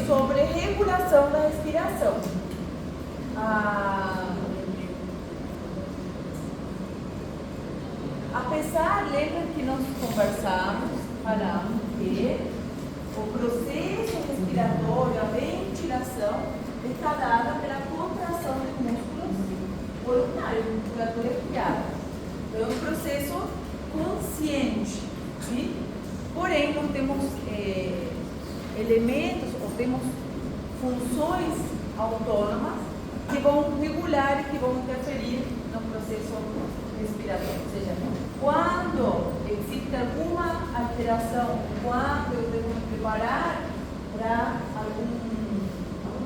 sobre regulação da respiração. Apesar, lembra que nós falamos que o processo respiratório, a ventilação, está dada pela contração de músculos voluntários, musculatura respirada. Então, é um processo consciente, sim? Porém, nós temos elementos, ou temos funções autônomas que vão regular e que vão interferir no processo respiratório. Ou seja, quando existe alguma alteração, quando eu devo me preparar para algum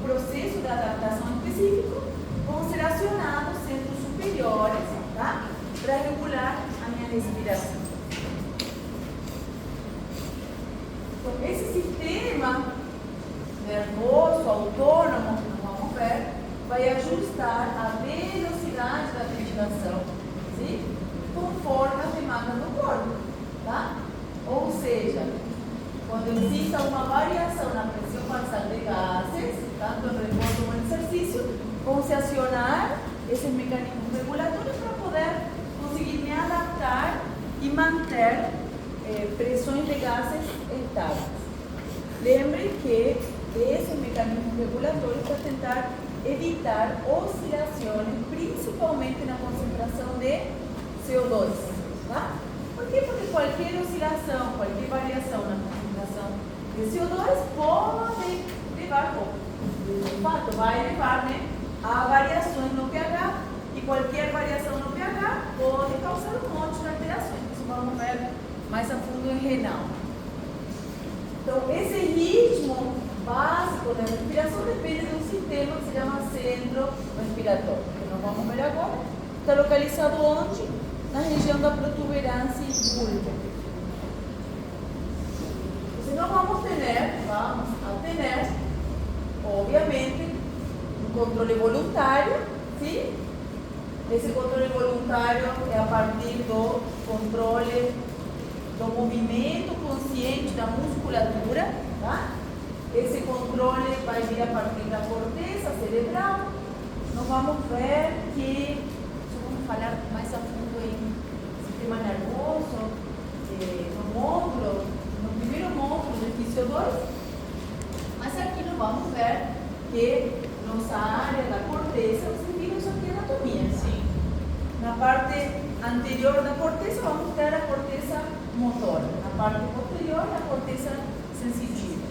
processo de adaptação específico, vão ser acionados centros superiores, tá? Para regular a minha respiração. Então, esse sistema nervoso autônomo, vamos ver, vai ajustar a velocidade da ventilação, sim? Conforme a demanda do corpo, tá? Ou seja, quando existe uma variação na pressão basal de gases, tanto em repouso como em exercício, vão se acionar esses mecanismos regulatórios para poder conseguir me adaptar e manter pressões de gases estáveis. Lembre que esses mecanismos regulatórios para tentar evitar oscilações, principalmente na concentração de CO2. Tá? Por quê? Porque qualquer oscilação, qualquer variação na concentração de CO2 pode levar, de fato, vai levar, né, a variações no pH, e qualquer variação no pH pode causar um monte de alterações. Isso vamos ver mais a fundo em renal. Então, esse ritmo básico da respiração depende de um sistema que se chama centro respiratório, que nós vamos ver agora. Está localizado onde? Na região da protuberância e bulbo. Então, vamos a ter, obviamente, um controle voluntário, sim? Esse controle voluntário é a partir do controle do movimento consciente da musculatura, tá? Esse controle vai vir a partir da corteza cerebral. Nós vamos ver que, vamos falar mais a fundo em sistema nervoso, no módulo, no primeiro módulo do Físio 2, mas aqui nós vamos ver que nossa área da corteza, vocês viram isso aqui na anatomia, sim? Na parte anterior da corteza, vamos ter a corteza motora. Na parte posterior, a corteza sensitiva.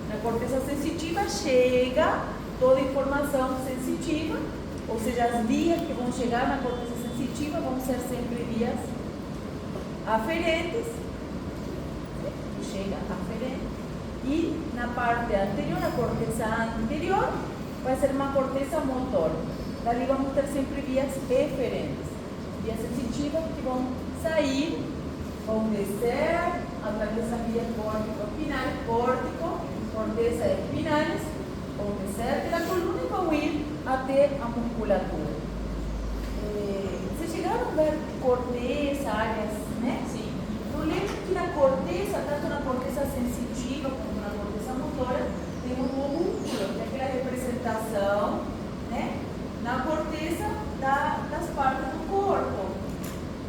Na corteza sensitiva chega toda a informação sensitiva, ou seja, as vias que vão chegar na corteza sensitiva vão ser sempre vias aferentes, chega aferente, e na parte anterior, a corteza anterior, vai ser uma corteza motora. Dali vamos ter sempre vias eferentes, vias sensitivas que vão sair, vão descer, através das vias córtico-espinais, corteza espinais, vão descer pela coluna e vão ir até a musculatura. Vocês chegaram a ver corteza, áreas, né? Sim. Eu lembro que na corteza, tanto na corteza sensitiva como na corteza motora, tem um homúnculo, que é aquela representação, né, na corteza das partes do corpo.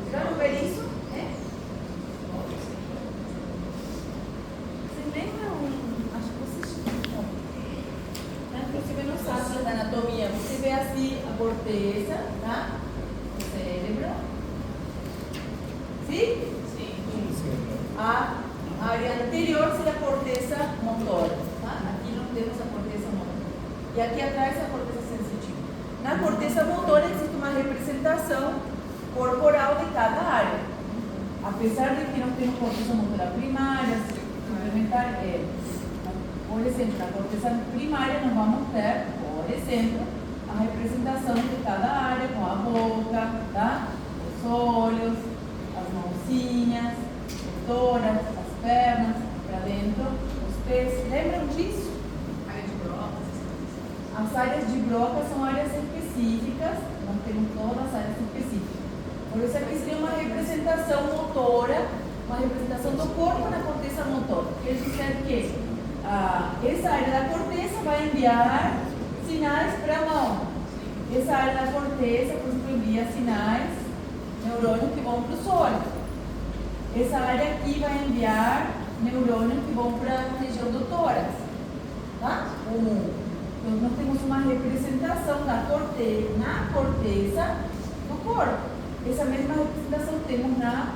Chegaram a ver isso? Né? Vocês lembram? Acho que vocês não. Inclusive no sábado da anatomia, você vê assim a corteza, tá? O cérebro. Sim? A área anterior seria a corteza motora, tá? Aqui não temos a corteza motora. E aqui atrás a corteza sensitiva. Na corteza motora existe uma representação corporal de cada área. Apesar de que não temos corteza motora primária, suplementar, por exemplo, na corteza primária nós vamos ter, por exemplo, a representação de cada área com a boca, tá? Os olhos, as mãozinhas, tórax, as pernas, para dentro, os pés. Lembram disso? Área de Broca. As áreas de Broca são áreas específicas, não temos todas as áreas específicas. Por isso aqui seria uma representação motora, uma representação do corpo na corteza motora. Quer dizer que essa área da corteza enviar sinais para a mão. Essa área da corteza, por exemplo, envia sinais, neurônios que vão para os olhos. Essa área aqui vai enviar neurônios que vão para a região do tórax. Tá? Então, nós temos uma representação da corteza, na corteza do corpo. Essa mesma representação temos na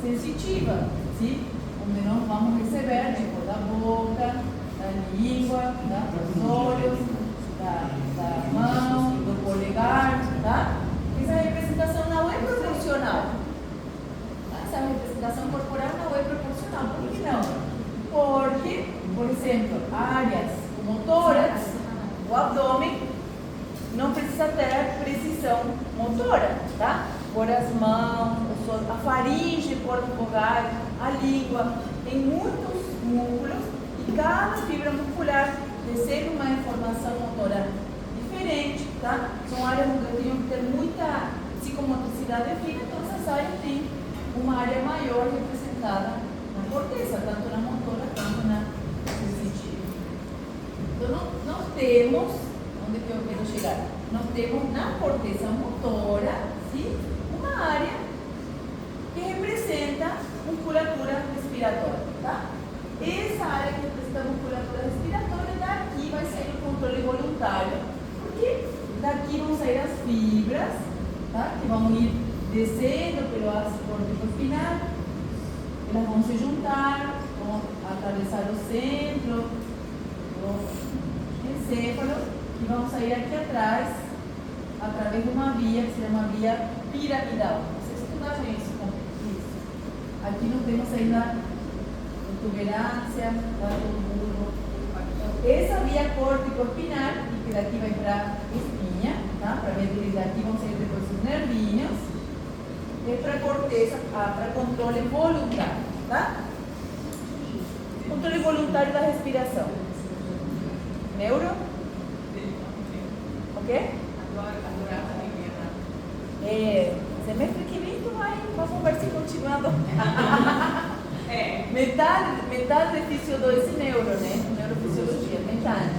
sensitiva, sim? Onde nós vamos receber tipo, da boca, da língua, dos olhos, da mão, do polegar, tá? Essa representação não é proporcional. Essa representação corporal não é proporcional. Por que não? Porque, por exemplo, áreas como o tórax, o abdômen, não precisa ter precisão motora, tá? Por as mãos, a faringe, por vogal, a língua, tem muitos músculos e cada fibra muscular recebe uma informação motora diferente, tá? São áreas onde eu tenho que ter muita psicomotricidade fina, então essas áreas têm uma área maior representada na corteza, tanto na motora quanto na sensitiva. Então, nós temos, onde que eu quero chegar? Nós temos na corteza motora, sim, uma área que representa musculatura respiratória, tá? Essa área que representa musculatura respiratória, daqui vai sair o controle voluntário, porque daqui vão sair as fibras, tá? Que vão ir descendo pelo ácido córtico espinal, elas vão se juntar, vão atravessar o centro do encéfalo e vão sair aqui atrás, através de uma via que se chama via piramidal. Vocês estudaram isso? Aqui não temos ainda protuberância, do bulbo. Essa via córtico-espinal, que daqui vai para a espinha, tá? Para ver que daqui vão sair depois os nervinhos, é para corteza, para controle voluntário, tá? Controle voluntário da respiração. Neuro? Ok? Semestre que vem tu vamos ver se continuando. Metade de Físio 2 e neuro, né? Neurofisiologia, metade.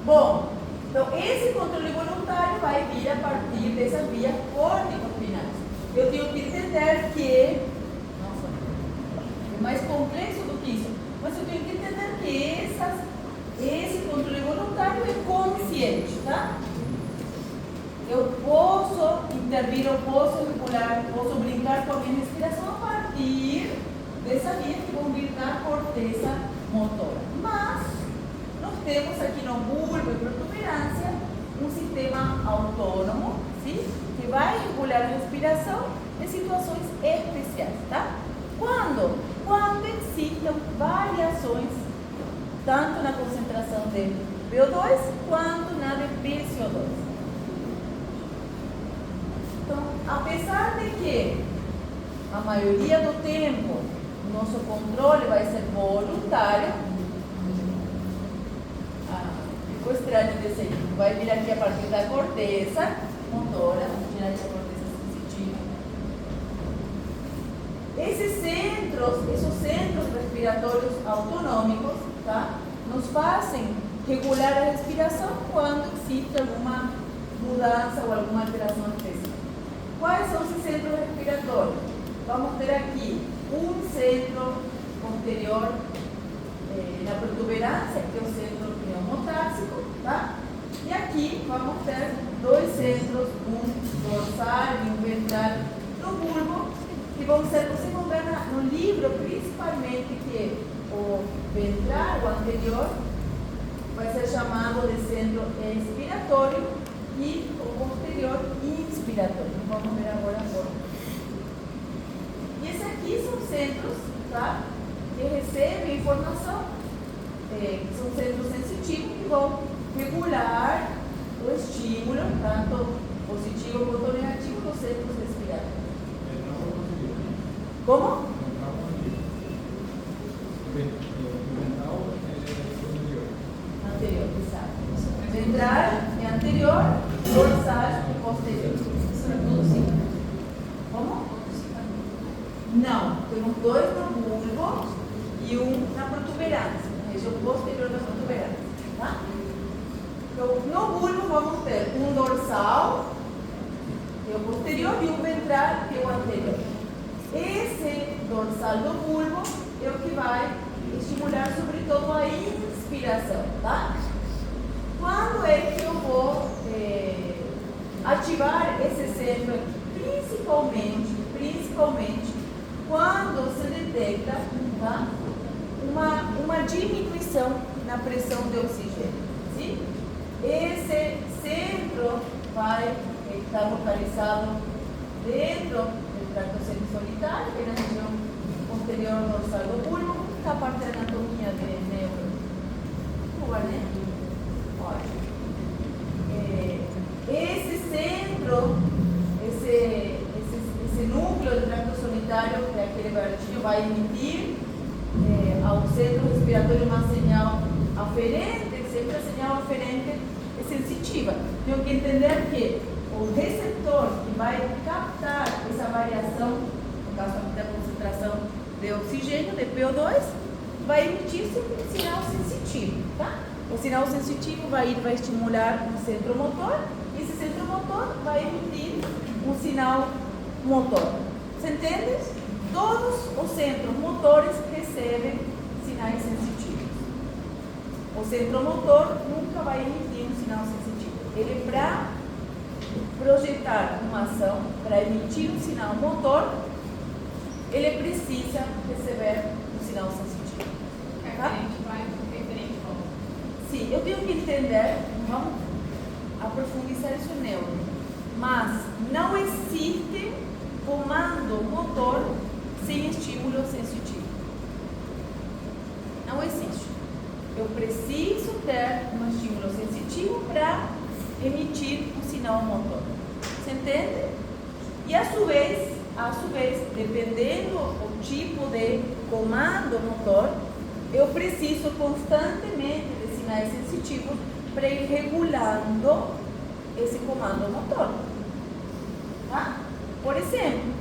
Bom, então esse controle voluntário vai vir a partir dessa via córtico-espinal. Eu tenho que entender que, nossa, é mais complexo do que isso, mas eu tenho que entender que esse controle voluntário é consciente, tá? Eu posso intervir, eu posso regular, posso brincar com a minha respiração a partir dessa via que vão vir da corteza motora. Mas nós temos aqui no bulbo e protuberância um sistema autônomo, sim, que vai regular a respiração em situações especiais, tá? Quando existam variações, tanto na concentração de PO2 quanto na de PCO2. Então, apesar de que a maioria do tempo o nosso controle vai ser voluntário, ficou estranho desse aí, vai vir aqui a partir da corteza motora, vamos tirar aqui a corteza sensitiva. Esses centros respiratórios autonômicos, tá, nos fazem regular a respiração quando existe alguma mudança ou alguma alteração específica. Quais são esses centros respiratórios? Vamos ter aqui um centro posterior na protuberância, que é o centro pneumotáxico, tá? E aqui vamos ter dois centros, um dorsal e um ventral no bulbo, que vão ser, vocês vão ver no livro, principalmente, que o ventral, o anterior, vai ser chamado de centro expiratório, e o posterior inspiratório. Vamos ver agora a forma. E esses aqui são centros, tá, que recebem informação, são centros sensitivos que vão regular o estímulo, tanto positivo quanto negativo, dos centros respiratórios. Como? Anterior, exato. Ventral é anterior, dorsal e posterior. Tudo sim. Como? Não, temos dois no bulbo e um na protuberância, na região posterior da protuberância. tá? Então, no bulbo vamos ter um dorsal, que é o posterior, e um ventral, que é o anterior. Esse dorsal do bulbo é o que vai estimular sobretudo a inspiração, tá? Quando é que eu vou ativar esse centro aqui? Principalmente quando se detecta, tá, uma diminuição na pressão de oxigênio. Sim? Esse centro vai estar localizado dentro do trato sensoritário, que é na região posterior dorsal do bulbo, que é a parte da anatomia de neuro. Boa, né? Ótimo. Esse centro, esse núcleo do trato sanitário, que é aquele verdinho, vai emitir ao centro respiratório uma señal aferente, sempre a señal aferente é sensitiva. Tenho que entender que o receptor que vai captar essa variação, no caso aqui da concentração de oxigênio, de PO2, vai emitir sempre um sinal sensitivo, tá? O sinal sensitivo vai estimular o centro motor, e esse centro motor vai emitir um sinal motor. Você entende? Todos os centros motores recebem sinais sensitivos. O centro motor nunca vai emitir um sinal sensitivo. Ele, para projetar uma ação, para emitir um sinal motor, ele precisa receber um sinal sensitivo. Tá? Sim, eu tenho que entender, vamos aprofundar isso no neuro, mas não existe comando motor sem estímulo sensitivo. Não existe. Eu preciso ter um estímulo sensitivo para emitir um sinal motor. Você entende? E a sua vez, dependendo do tipo de comando motor, eu preciso constantemente de sinais sensitivos para ir regulando esse comando motor. Tá? Por exemplo,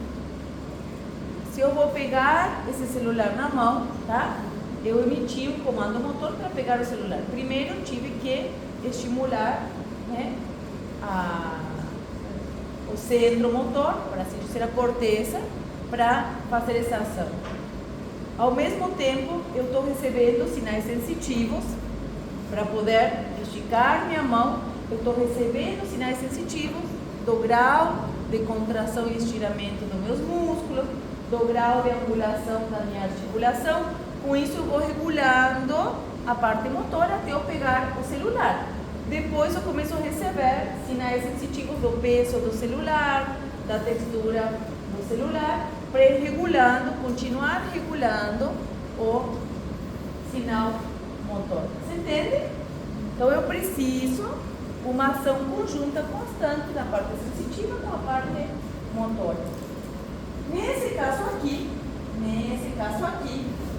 se eu vou pegar esse celular na mão, tá? Eu emiti um comando motor para pegar o celular. Primeiro eu tive que estimular, né, o centro motor, para assim dizer, a corteza, para fazer essa ação. Ao mesmo tempo, eu estou recebendo sinais sensitivos para poder esticar minha mão. Eu estou recebendo sinais sensitivos do grau de contração e estiramento dos meus músculos, do grau de angulação da minha articulação. Com isso eu vou regulando a parte motora até eu pegar o celular. Depois eu começo a receber sinais sensitivos do peso do celular, da textura do celular, para ir regulando, continuar regulando o sinal motor. Você entende? Então eu preciso uma ação conjunta constante da parte sensitiva com a parte motora. Nesse caso aqui,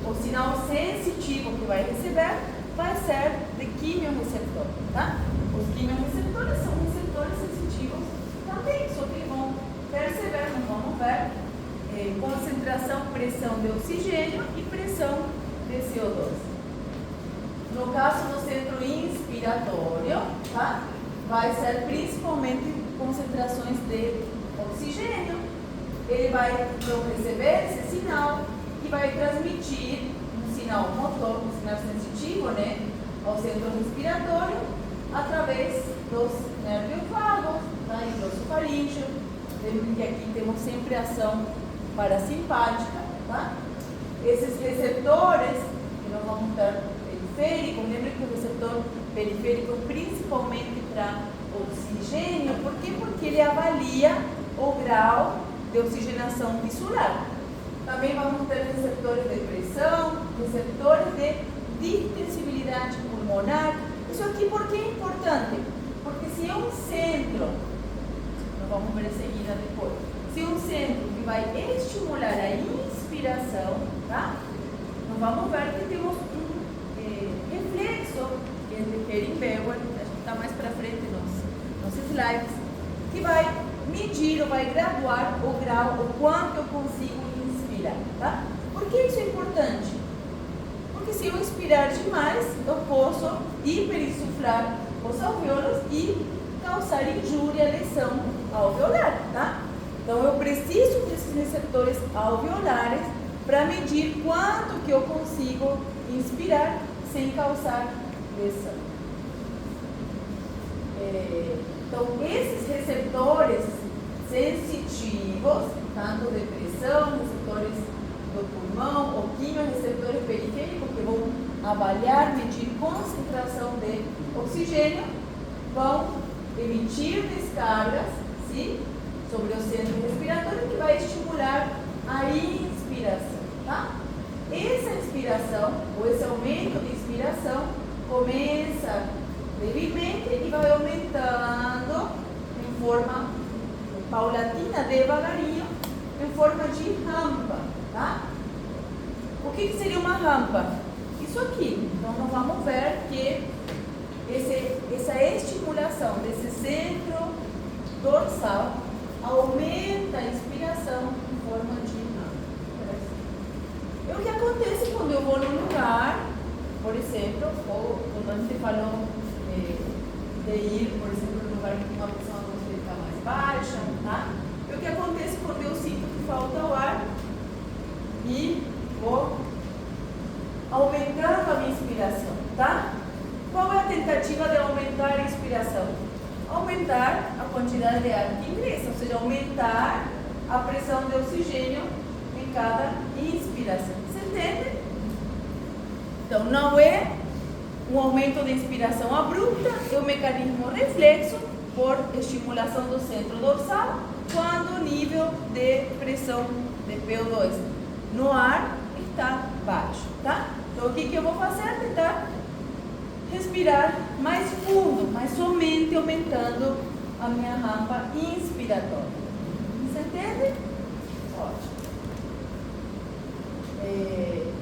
o sinal sensitivo que vai receber vai ser de quimiorreceptor, tá? Os quimiorreceptores são receptores sensitivos também, só que vão perceber, não vamos ver, concentração, pressão de oxigênio e pressão de CO2. No caso do centro inspiratório, tá? Vai ser principalmente concentrações de oxigênio. Ele vai então receber esse sinal e vai transmitir um sinal motor, um sinal sensitivo, né, ao centro respiratório através dos nervios vagos, tá, e do faríngeo. Lembre que aqui temos sempre ação parasimpática, tá? Esses receptores, que nós vamos ter periférico, lembre que o receptor periférico principalmente para oxigênio. Por quê? Porque ele avalia o grau de oxigenação tissular. Também vamos ter receptores de pressão, receptores de distensibilidade pulmonar. Isso aqui por que é importante? Porque se é um centro, nós vamos ver em seguida depois, se é um centro que vai estimular a inspiração, tá? Nós vamos ver que temos um reflexo, que é de Perry-Bewell, acho que está mais para frente nos slides, que vai medir ou vai graduar o grau, o quanto eu consigo inspirar, tá? Por que isso é importante? Porque Porque se eu inspirar demais, eu posso hiperinsuflar os alvéolos e causar injúria, lesão alveolar, tá? Então eu preciso desses receptores alveolares para medir quanto que eu consigo inspirar sem causar lesão. Então esses receptores sensitivos, tanto de pressão, receptores do pulmão ou quimiorreceptores periféricos que vão avaliar, medir concentração de oxigênio, vão emitir descargas, sim, sobre o centro respiratório que vai estimular a inspiração, tá? Essa inspiração, ou esse aumento de inspiração, começa levemente e vai aumentando em forma paulatina, devagarinho, em forma de rampa, tá? O que seria uma rampa? Isso aqui. Então, nós vamos ver que essa estimulação desse centro dorsal aumenta a inspiração em forma de rampa. É o que acontece quando eu vou num lugar, por exemplo, ou quando a gente falou de ir, por exemplo, num lugar com uma pressão atmosférica mais baixa, tá? É o que acontece quando eu sinto que falta o ar e vou aumentando a minha inspiração, tá? Qual é a tentativa de aumentar a inspiração? Aumentar a quantidade de ar que ingressa, ou seja, aumentar a pressão de oxigênio em cada inspiração. Você entende? Então, não é um aumento de inspiração abrupta, é um mecanismo reflexo por estimulação do centro dorsal, quando o nível de pressão de PO2 no ar está baixo, tá? Então, o que eu vou fazer? Tentar respirar mais fundo, mas somente aumentando a minha rampa inspiratória. Você entende? Ótimo. O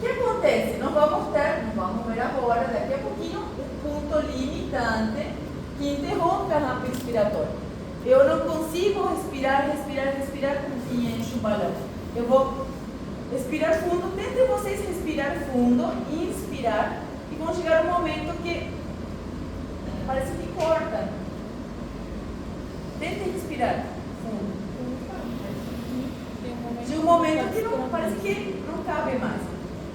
que acontece? Nós vamos ver agora, daqui a pouquinho, o ponto limitante que interrompe a rampa inspiratória. Eu não consigo respirar e encho o balão. Eu vou respirar fundo, tentem vocês respirar fundo, inspirar, e vão chegar um momento que parece que corta. Tentem respirar fundo. De um momento que não, parece que não cabe mais.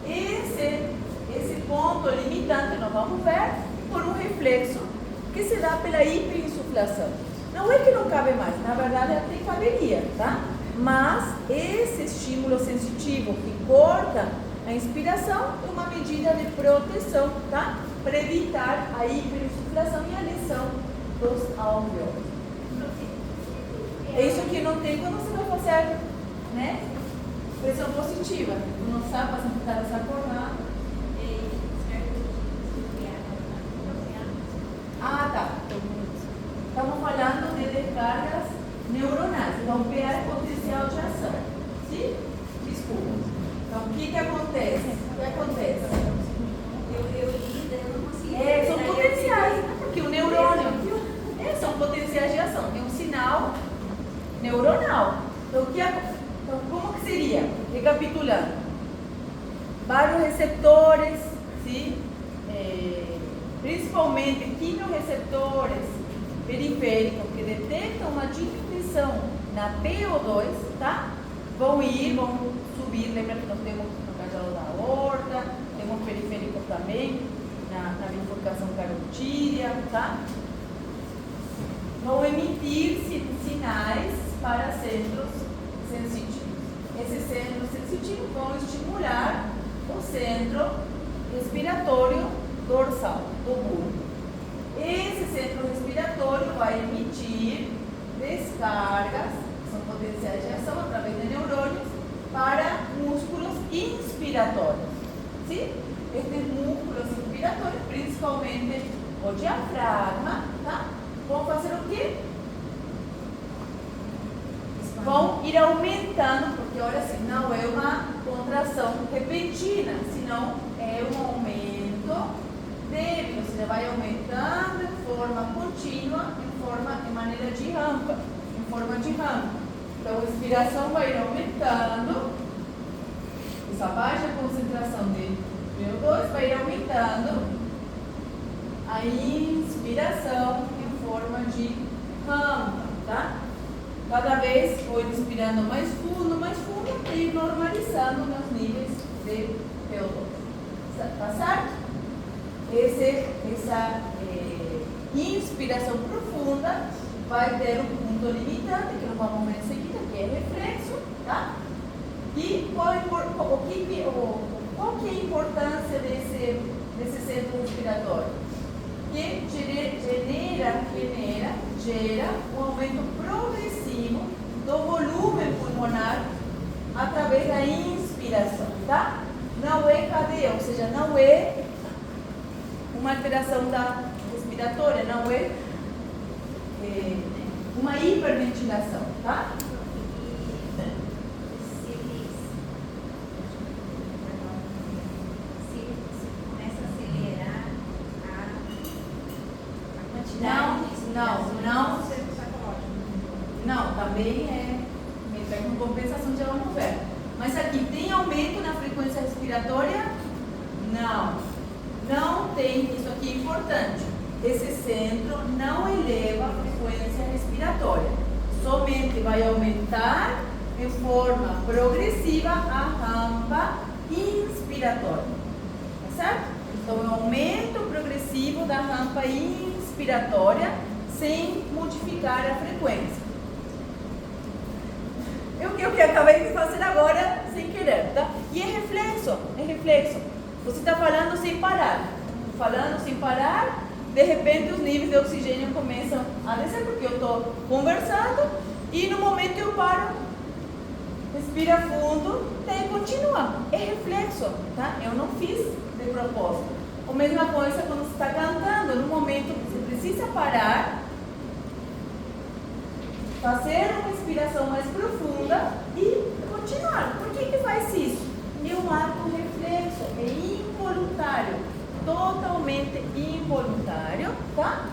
Esse ponto limitante nós vamos ver por um reflexo que se dá pela hiperinsuflação. Não é que não cabe mais, na verdade até caberia, tá? Mas esse estímulo sensitivo que corta a inspiração é uma medida de proteção, tá? Para evitar a hiperinsuflação e a lesão dos alvéolos. É isso que não tem quando você vai fazer, né? Pressão positiva. Não sabe para sentar essa corda. Ah, tá. Estamos falando de descargas neuronais. Então, PA é potencial de ação. Sim? Desculpa. Então, o que acontece? O que acontece? Eu não consegui. São potenciais, né? Porque o neurônio são potenciais de ação. Tem um sinal neuronal. Então, como que seria? Recapitulando. Vários receptores, sim? Principalmente quimiorreceptores periféricos que detectam uma diminuição na PO2, tá? Vão subir, lembra que nós temos no cajado da aorta, temos periférico também, na bifurcação carotídea, tá? Vão emitir sinais para centros sensitivos. Esses centros sensitivos vão estimular o centro respiratório dorsal do bulbo. Esse centro respiratório vai emitir descargas, que são potenciais de ação através de neurônios, para músculos inspiratórios. Sim? Estes músculos inspiratórios, principalmente o diafragma, tá? Vão fazer o quê? Vão ir aumentando, porque olha assim, não é uma contração repentina, senão é um aumento débil, ou seja, vai aumentando em forma contínua, em maneira de rampa, em forma de rampa. Então a inspiração vai ir aumentando, essa baixa concentração de VO2 vai aumentando a inspiração em forma de rampa, tá? Cada vez vou inspirando mais fundo e normalizando meus níveis de VO2. Tá certo? Essa inspiração profunda vai ter um ponto limitante, que nós vamos ver em seguida, que é reflexo, tá? E qual que é a importância desse centro respiratório? Que gera um aumento progressivo do volume pulmonar através da inspiração, tá? Não é KDE, ou seja, não é uma alteração respiratória, não é uma hiperventilação, tá? Não, também é com compensação de vamos ver. Mas aqui tem aumento na frequência respiratória? Não tem, isso aqui é importante. Esse centro não eleva a frequência respiratória. Somente vai aumentar em forma progressiva a rampa inspiratória. Tá certo? Então, é um aumento progressivo da rampa inspiratória sem modificar a frequência. Eu que acabei de fazer agora sem querer, tá? E é reflexo. Você está falando sem parar, de repente os níveis de oxigênio começam a descer, porque eu estou conversando e no momento eu paro, respira fundo, daí continua. É reflexo, tá? Eu não fiz de propósito. A mesma coisa quando você está cantando, no momento você precisa parar, fazer uma inspiração mais profunda e continuar. Por que faz isso? É um ato reflexo, é involuntário, totalmente involuntário, tá?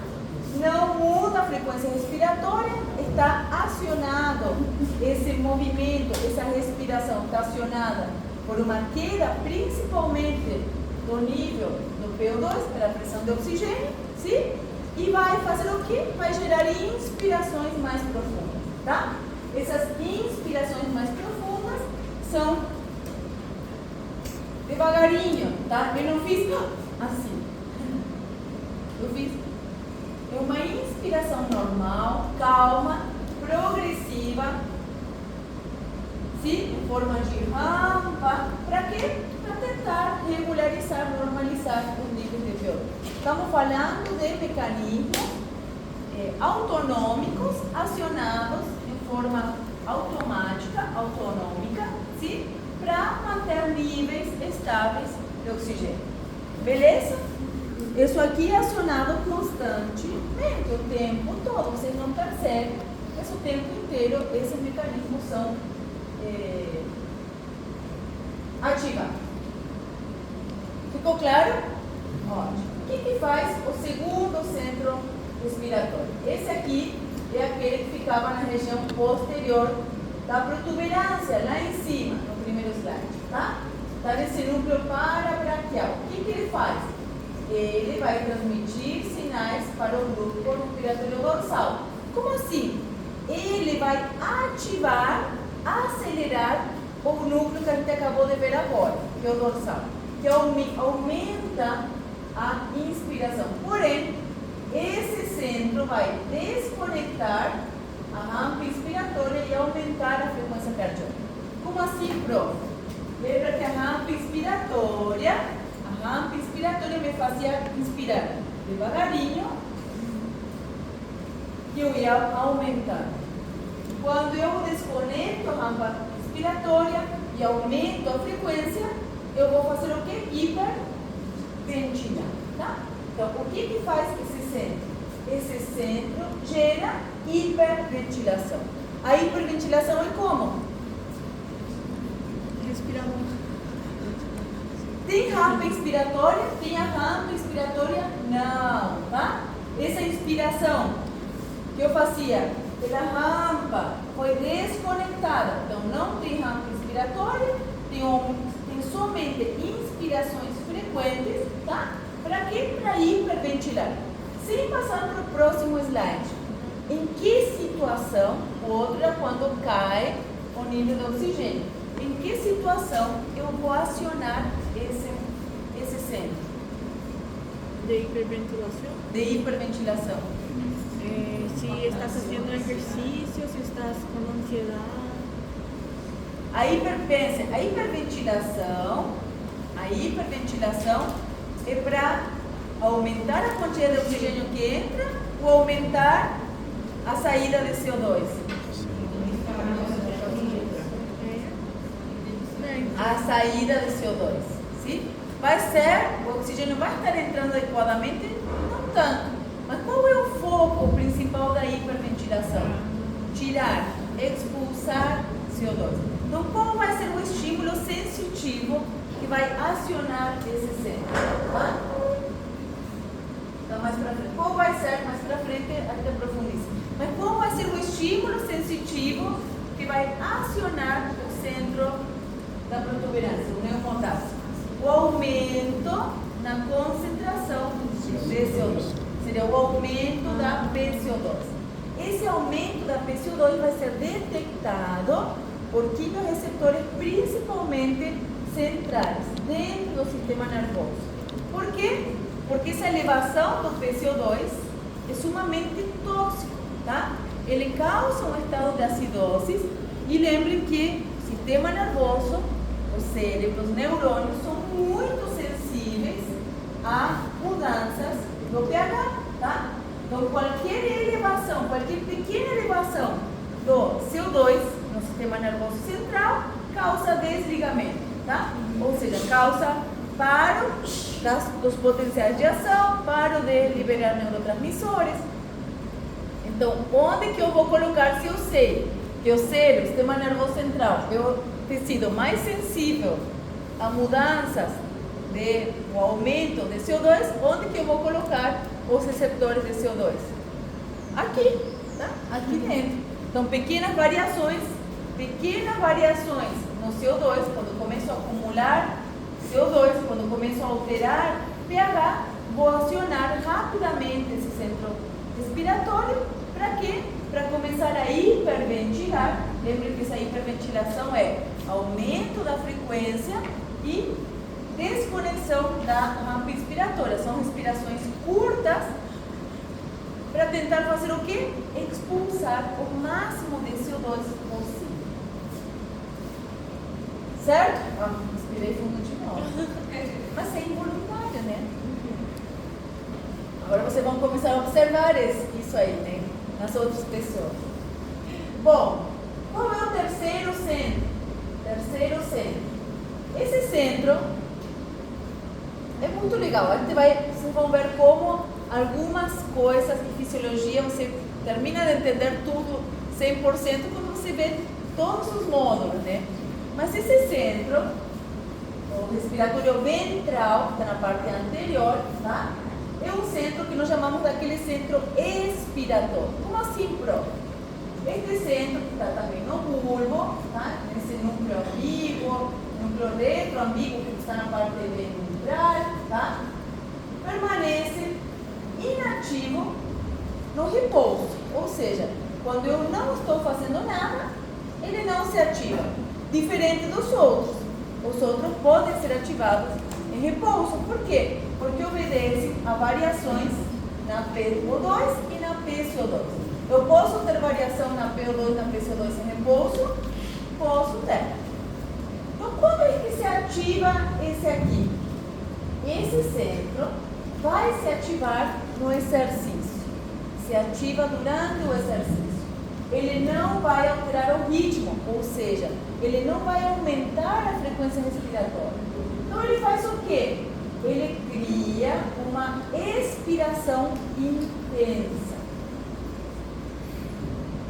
Não muda a frequência respiratória, está acionado esse movimento, essa respiração está acionada por uma queda principalmente do nível do PO2, pela pressão de oxigênio, sim? E vai fazer o quê? Vai gerar inspirações mais profundas, tá? Essas inspirações mais profundas são devagarinho, tá? Eu não fiz assim. Eu fiz uma inspiração normal, calma, progressiva, sim? Em forma de rampa. Para quê? Para tentar regularizar, normalizar os níveis de VO2. Estamos falando de mecanismos autonômicos acionados em forma automática, autonômica, sim? Para manter níveis estáveis de oxigênio. Beleza? Isso aqui é acionado constantemente, o tempo todo. Vocês não percebem, mas o tempo inteiro esses mecanismos são ativados. Ficou claro? Ótimo. O que faz o segundo centro respiratório? Esse aqui é aquele que ficava na região posterior da protuberância, lá em cima, no primeiro slide, tá? Está nesse núcleo parabraquial. O que ele faz? Ele vai transmitir sinais para o grupo respiratório dorsal. Como assim? Ele vai ativar, acelerar o núcleo que a gente acabou de ver agora, que é o dorsal, que aumenta a inspiração. Porém, esse centro vai desconectar a rampa inspiratória e aumentar a frequência cardíaca. Como assim, prof? Lembra que a rampa inspiratória me fazia inspirar devagarinho e eu ia aumentar. Quando eu desconecto a rampa inspiratória e aumento a frequência, eu vou fazer o quê? Hiperventilar, tá? Então, o que faz esse centro? Esse centro gera hiperventilação. A hiperventilação é como? Respirar muito. Tem rampa inspiratória? Tem a rampa inspiratória? Não, tá? Essa inspiração que eu fazia pela rampa foi desconectada. Então, não tem rampa inspiratória, tem somente inspirações frequentes frequentes, tá? Para quê? Para hiperventilar. Sem passar para o próximo slide. Em que situação, outra, quando cai o nível de oxigênio, em que situação eu vou acionar esse centro? De hiperventilación. De hiperventilação. Si estás haciendo ejercicio, si estás con ansiedad. A hiperventilação é para aumentar a quantidade de oxigênio que entra ou aumentar a saída de CO2? A saída de CO2, sim? Vai ser, o oxigênio vai estar entrando adequadamente? Não tanto. Mas qual é o foco principal da hiperventilação? Tirar, expulsar CO2. Então, qual vai ser o estímulo sensitivo que vai acionar esse centro? Tá? Então, mais para frente. Qual vai ser, mais para frente, até profundiza. Mas qual vai ser o estímulo sensitivo que vai acionar o centro da protuberância, o neocontácito? O aumento na concentração de CO2. Seria o aumento da PCO2. Esse aumento da PCO2 vai ser detectado por quimiorreceptores principalmente centrais, dentro do sistema nervoso. Por quê? Porque essa elevação do PCO2 é sumamente tóxico, tá? Ele causa um estado de acidose e lembrem que o sistema nervoso, o cérebro, os neurônios são muito sensíveis a mudanças do pH, tá? Então, qualquer elevação, qualquer pequena elevação do CO2 no sistema nervoso central causa desligamento, tá? Ou seja, causa paro dos potenciais de ação, paro de liberar neurotransmissores. Então, onde que eu vou colocar, se eu sei que o cérebro, o sistema nervoso central, é o tecido mais sensível a mudanças o aumento de CO2, onde que eu vou colocar os receptores de CO2? Aqui, tá? Aqui dentro. Então, pequenas variações no CO2, quando começo a acumular CO2, quando começo a alterar pH, vou acionar rapidamente esse centro respiratório. Para quê? Para começar a hiperventilar. Lembre que essa hiperventilação é aumento da frequência e desconexão da rampa inspiratória. São respirações curtas para tentar fazer o quê? Expulsar o máximo de CO2 possível. Certo? Inspirei fundo de novo. Mas é involuntário, né? Agora vocês vão começar a observar isso aí, né? Nas outras pessoas. Bom, qual é o terceiro centro? Esse centro é muito legal. Vocês vão ver como algumas coisas de fisiologia você termina de entender tudo 100% quando você vê todos os módulos, né? Mas esse centro, o respiratório ventral, que está na parte anterior, tá? É um centro que nós chamamos daquele centro expiratório. Como assim, prof? Este centro, que está também no bulbo, tá? Nesse núcleo ambíguo, núcleo retroambíguo, que está na parte ventral, tá? Permanece inativo no repouso. Ou seja, quando eu não estou fazendo nada, ele não se ativa. Diferente dos outros. Os outros podem ser ativados em repouso. Por quê? Porque obedece a variações na PO2 e na PCO2. Eu posso ter variação na PO2 e na PCO2 em repouso? Posso ter. Então, quando é que se ativa esse aqui? Esse centro vai se ativar no exercício. Se ativa durante o exercício. Ele não vai alterar o ritmo, ou seja, ele não vai aumentar a frequência respiratória. Então, ele faz o quê? Ele cria uma expiração intensa.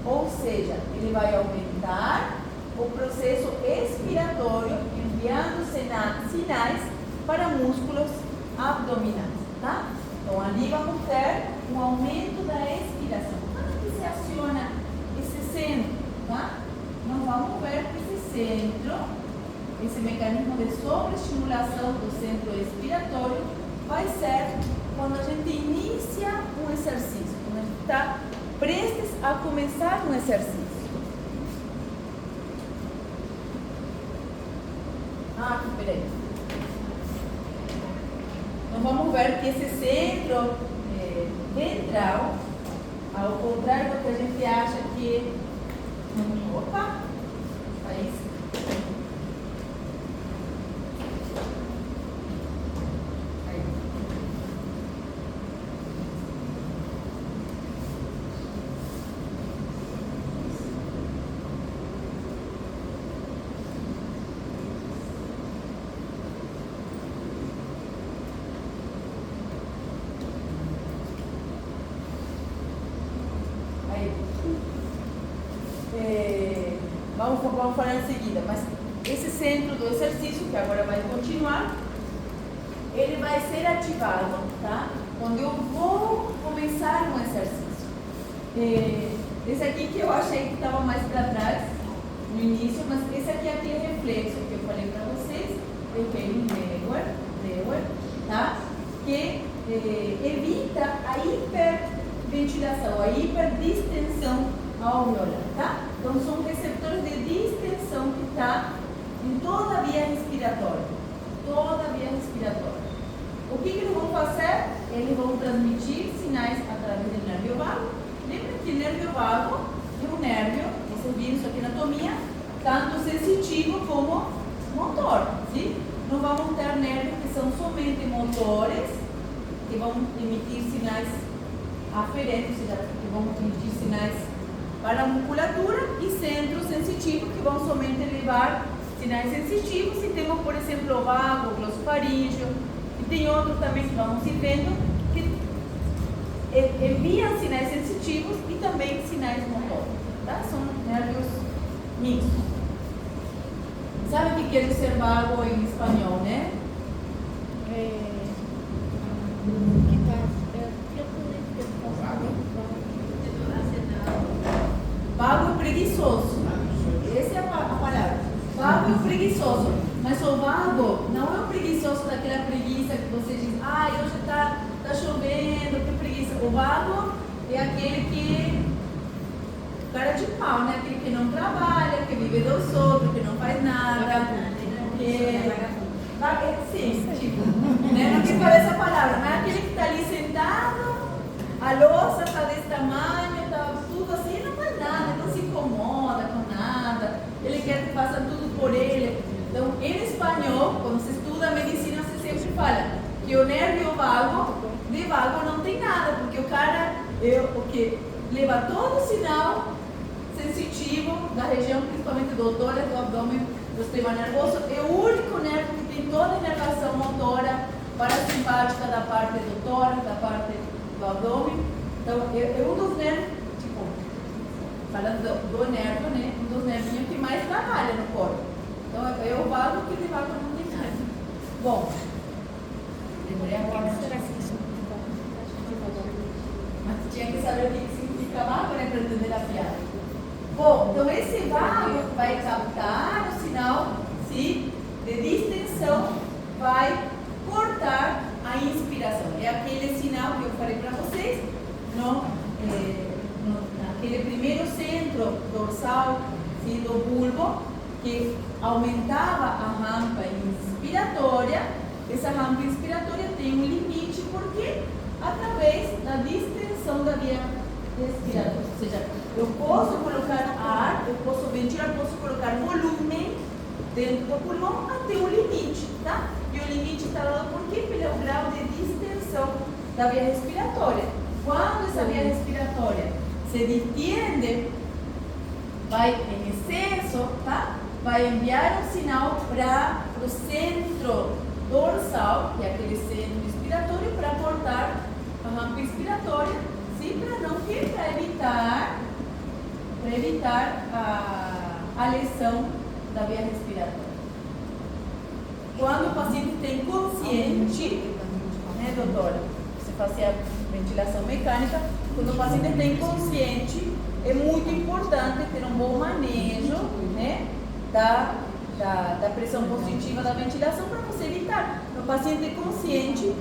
Ou seja, ele vai aumentar o processo expiratório, enviando sinais para músculos abdominais, tá? Então, ali vamos ter um aumento da expiração. Quando que se aciona esse centro, tá? Nós vamos ver que esse centro esse mecanismo de sobreestimulação do centro expiratório vai ser quando a gente inicia um exercício, quando a gente está prestes a começar um exercício. Aqui, peraí. Então vamos ver que esse centro ventral, ao contrário do que a gente acha que... Opa! Aí. Vamos falar em seguida, mas esse centro do exercício, que agora vai continuar, ele vai ser ativado, tá? Quando eu vou começar um exercício. Esse aqui que eu achei que estava mais para trás, no início, mas esse aqui é aquele reflexo que eu falei para vocês, eu tenho Lewer, tá? Que evita a hiperventilação, a hiperdistensão alveolar, tá? Então, são receptores de distensão que está em toda a via respiratória. Toda a via respiratória. O que eles vão fazer? Eles vão transmitir sinais através do nervio vago. Lembra que o nervio vago é um nervio, vocês viram isso aqui na anatomia, tanto sensitivo como motor. Sim? Não vamos ter nervios que são somente motores, que vão emitir sinais aferentes, ou seja, que vão emitir sinais para a musculatura, e centros sensitivos que vão somente levar sinais sensitivos. E temos, por exemplo, o vago, o glossofaríngeo, e tem outros também que vamos ir vendo, que enviam sinais sensitivos e também sinais motores, tá? São nervios mistos. Sabe o que quer dizer vago em espanhol, né? Vago e preguiçoso. Essa é a palavra. Vago e preguiçoso. Mas o vago não é o preguiçoso daquela preguiça que você diz, hoje tá chovendo, que preguiça. O vago é aquele que... cara de pau, né? Aquele que não trabalha, que vive dos outros, que não faz nada. Sim, tipo, né? Não quis falar essa palavra, mas aquele que está ali sentado, a louça está desse tamanho, está tudo assim, não faz nada, não se incomoda com nada, ele quer que faça tudo por ele. Então, em espanhol, quando se estuda medicina, você sempre fala que o nervio vago, de vago não tem nada, porque o cara o que leva todo o sinal sensitivo da região, principalmente do tórax, do abdômen, do sistema nervoso, é o único nervo que tem toda a inervação motora parasimpática da parte do tórax, da parte do abdômen. Então, é um dos nervos, tipo, falando do nervo, né? Um dos nervinhos que mais trabalha no corpo. Então, é o vago que de vago não tem nada. Bom, demorei agora. Mas tinha que saber o que significa vago, né? Para entender a piada. Bom, então esse vago vai captar o sinal, sim, de distensão, vai cortar a inspiração. É aquele sinal que eu falei para vocês, naquele primeiro centro dorsal, sim, do bulbo, que aumentava a rampa inspiratória. Essa rampa inspiratória tem um limite, porque através da distensão da via respiratória. Ou seja, eu posso colocar ar, eu posso ventilar, eu posso colocar volume dentro do pulmão até o limite, tá? E o limite está dado por quê? Pelo grau de distensão da via respiratória. Quando essa via respiratória se distende, vai em excesso, tá? Vai enviar um sinal para o centro dorsal, que é aquele centro respiratório, para cortar a rampa inspiratória, sim, para não que para evitar a lesão da via respiratória. Quando o paciente tem consciente, né, doutora? Você fazia ventilação mecânica. Quando o paciente tem consciente, é muito importante ter um bom manejo, né, da pressão positiva da ventilação para você evitar. No paciente consciente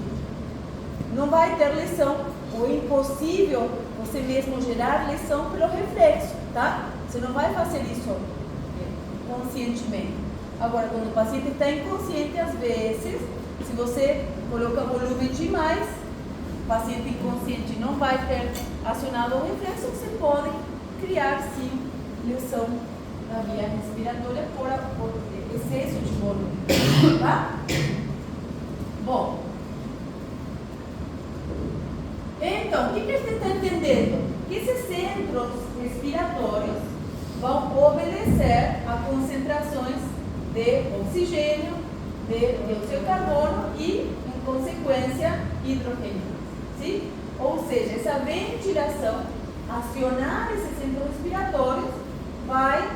não vai ter lesão, ou é impossível você mesmo gerar lesão pelo reflexo, tá? Você não vai fazer isso conscientemente. Agora, quando o paciente está inconsciente, às vezes, se você coloca volume demais, o paciente inconsciente não vai ter acionado o reflexo, você pode criar, sim, lesão na via respiratória por excesso de volume, tá? Bom, então, o que você está entendendo? Que esses centros respiratórios vão obedecer a concentrações de oxigênio, de dióxido de carbono e, em consequência, hidrogênio. Sim? Ou seja, essa ventilação, acionar esses centros respiratórios, vai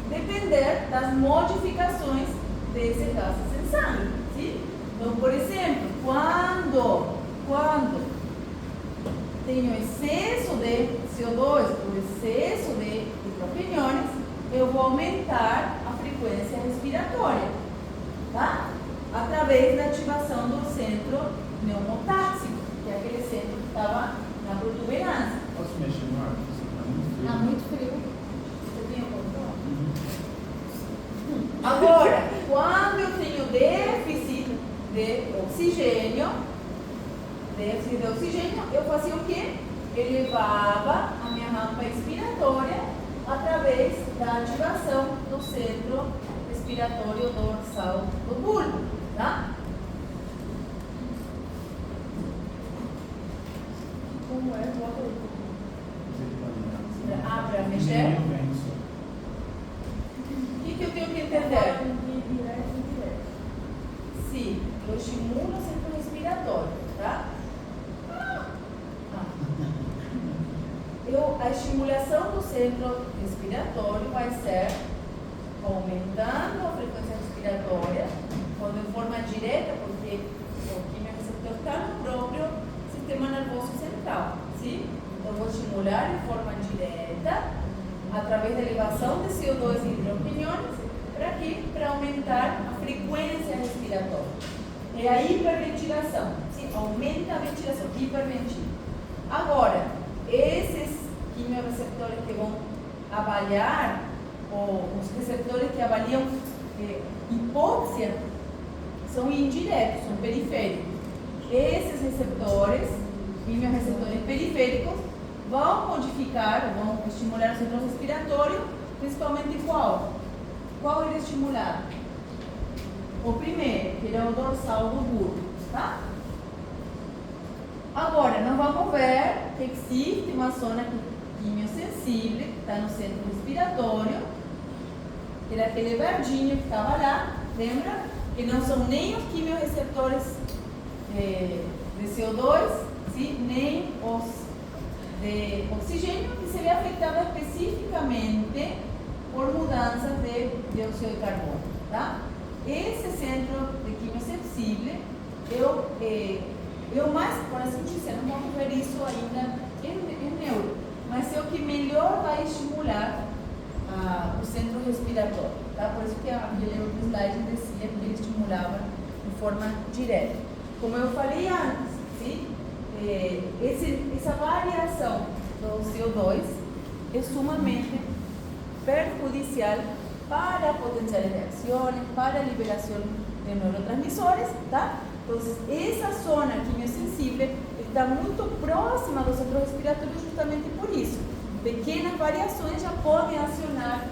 depender das modificações desses gases em sangue. Sim? Então, por exemplo, quando tenho excesso de CO2 ou excesso de hidroquinônios, eu vou aumentar a frequência respiratória, tá? Através da ativação do centro pneumotáxico, que é aquele centro que estava na protuberância. Posso mexer no ar? Está muito frio. Você tem o controle? Agora, quando eu tenho déficit de oxigênio, eu fazia o quê? Elevava a minha rampa expiratória através da ativação do centro respiratório dorsal do bulbo, tá? Como é? Para mexer? O que eu tenho que entender? Sim, eu estimulo o centro respiratório, tá? A estimulação do centro respiratório vai ser aumentando a frequência respiratória, quando em forma direta, porque o quimioreceptor está no próprio sistema nervoso central, sim? Então, vou estimular em forma direta, através da elevação de CO2 e hidroquinônios, para quê? Para aumentar a frequência respiratória. É a hiperventilação, sim? Aumenta a ventilação, hiperventila. Agora, esses quimioreceptores que vão avaliar, ou os receptores que avaliam hipóxia, são indiretos, são periféricos. Esses receptores, quimioreceptores periféricos, vão modificar, vão estimular o centro respiratório, principalmente qual? Qual ele é estimulado? O primeiro, que é o dorsal do bulbo, tá? Agora, nós vamos ver que existe uma zona quimiosensível, que está no centro respiratório, que era aquele verdinho que estava lá, lembra? Que não são nem os quimioreceptores de CO2, sim? Nem os de oxigênio, que se vê afetado especificamente por mudanças de dióxido de carbono, tá? Esse centro de quimiosensível, eu mais, por assim dizer, não vamos ver isso ainda em neuro, mas é o que melhor vai estimular o centro respiratório, tá? Por isso que aquele outro slide dizia que ele estimulava de forma direta. Como eu falei antes, sim? Essa variação do CO2 é sumamente perjudicial para a potencial de reacções, para a liberação de neurotransmissores, tá? Então, essa zona quimiosensível está muito próxima do centro respiratório justamente por isso. Pequenas variações já podem acionar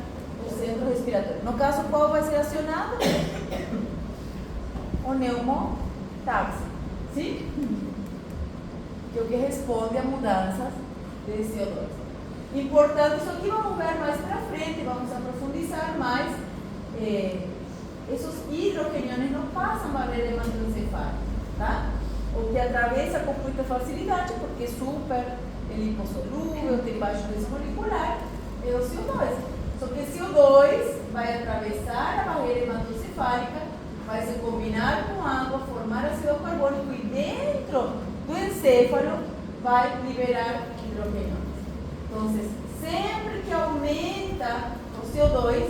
o centro respiratório. No caso, qual vai ser acionado? O pneumotáxico, sim? Que é o que responde a mudanças de CO2. Importante, isso aqui vamos ver mais para frente, vamos aprofundizar mais. Esses hidroquinônios não passam barreira hematoencefálica, tá? O que atravessa com muita facilidade, porque é super lipossolúvel, tem baixo peso molecular, é o CO2. Só que o CO2 vai atravessar a barreira hematoencefálica, vai se combinar com água, formar ácido carbônico e dentro do encéfalo vai liberar hidroquinônios. Então, sempre que aumenta o CO2,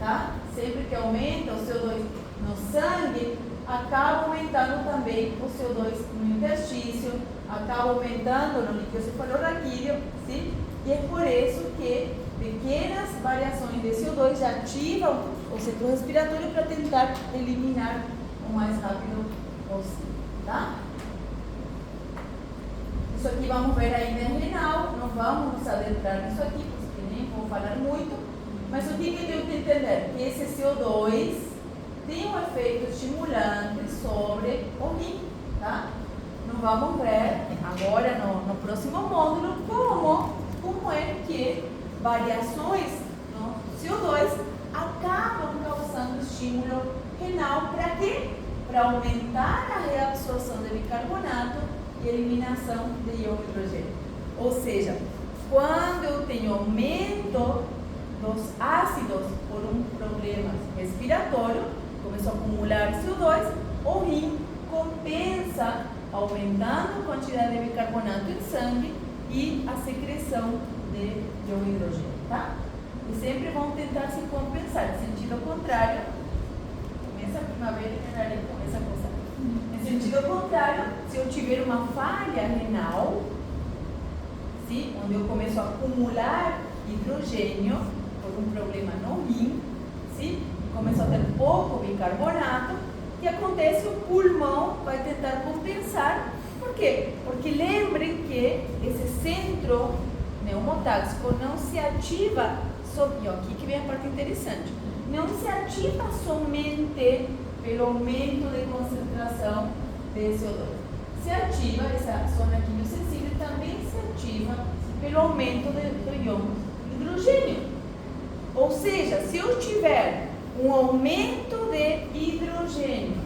tá? Sempre que aumenta o CO2 no sangue, acaba aumentando também o CO2 no interstício, acaba aumentando no líquido cefalorraquídeo, sim? E é por isso que pequenas variações de CO2 já ativam o centro respiratório para tentar eliminar o mais rápido possível, tá? Isso aqui vamos ver ainda em renal, não vamos nos adentrar nisso aqui, porque nem vou falar muito, mas o que eu tenho que entender? Que esse CO2 tem um efeito estimulante sobre o rim, tá? Não vamos ver agora no próximo módulo como é que variações no CO2 acabam causando estímulo renal. Para quê? Para aumentar a reabsorção de bicarbonato e eliminação de íon hidrogênio. Ou seja, quando eu tenho aumento dos ácidos por um problema respiratório, começou a acumular CO2, o rim compensa aumentando a quantidade de bicarbonato em sangue e a secreção de íon hidrogênio, tá? E sempre vão tentar se compensar, em sentido contrário. Começa a primavera e a areia começa a coçar. Em sentido contrário, se eu tiver uma falha renal, sim, onde eu começo a acumular hidrogênio por um problema no rim, sim, começo a ter pouco bicarbonato, o que acontece? O pulmão vai tentar compensar. Por quê? Porque lembrem que esse centro pneumotáxico não se ativa e aqui que vem a parte interessante, não se ativa somente pelo aumento de concentração de CO2. Se ativa, essa zona quimiosensível também se ativa pelo aumento do íon hidrogênio. Ou seja, se eu tiver um aumento de hidrogênio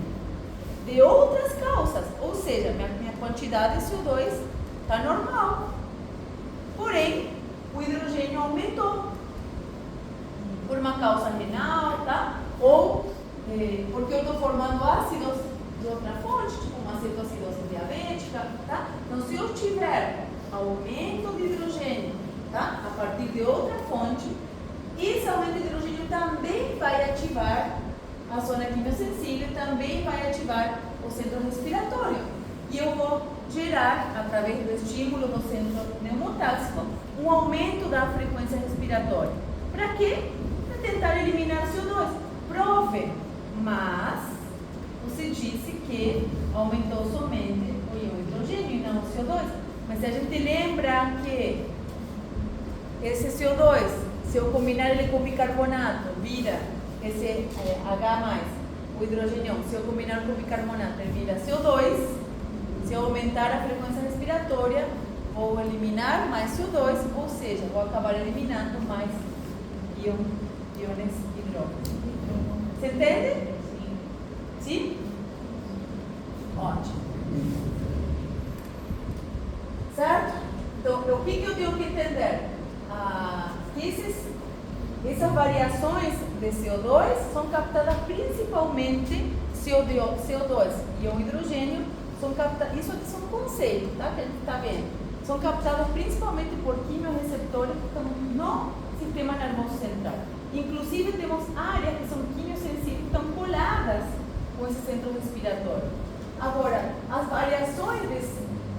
de outras causas, ou seja, minha quantidade de CO2 está normal, porém o hidrogênio aumentou por uma causa renal, tá? Ou porque eu estou formando ácidos de outra fonte, tipo uma cetoacidose diabética, tá? Então, se eu tiver aumento de hidrogênio, tá? A partir de outra fonte, esse aumento de hidrogênio também vai ativar a zona quimiosensível, também vai ativar o centro respiratório. E eu vou gerar, através do estímulo do centro pneumotáxico, um aumento da frequência respiratória. Para quê? Para tentar eliminar CO2. Prove, mas você disse que aumentou somente o íon hidrogênio e não o CO2. Mas se a gente lembra que esse CO2, se eu combinar ele com bicarbonato, vira esse H+, o hidrogênio, se eu combinar com bicarbonato, ele vira CO2. Se eu aumentar a frequência respiratória, vou eliminar mais CO2, ou seja, vou acabar eliminando mais íons hidrôgenos. Você entende? Sim. Sim? Ótimo. Certo? Então, o que eu tenho que entender? Essas variações de CO2 são captadas principalmente CO2 e o hidrogênio são captadas, isso aqui são conceitos, tá? Que a gente está vendo. São captadas principalmente por quimioreceptores que estão no sistema nervoso central. Inclusive temos áreas que são quimiosensíveis, que estão coladas com esse centro respiratório. Agora, as variações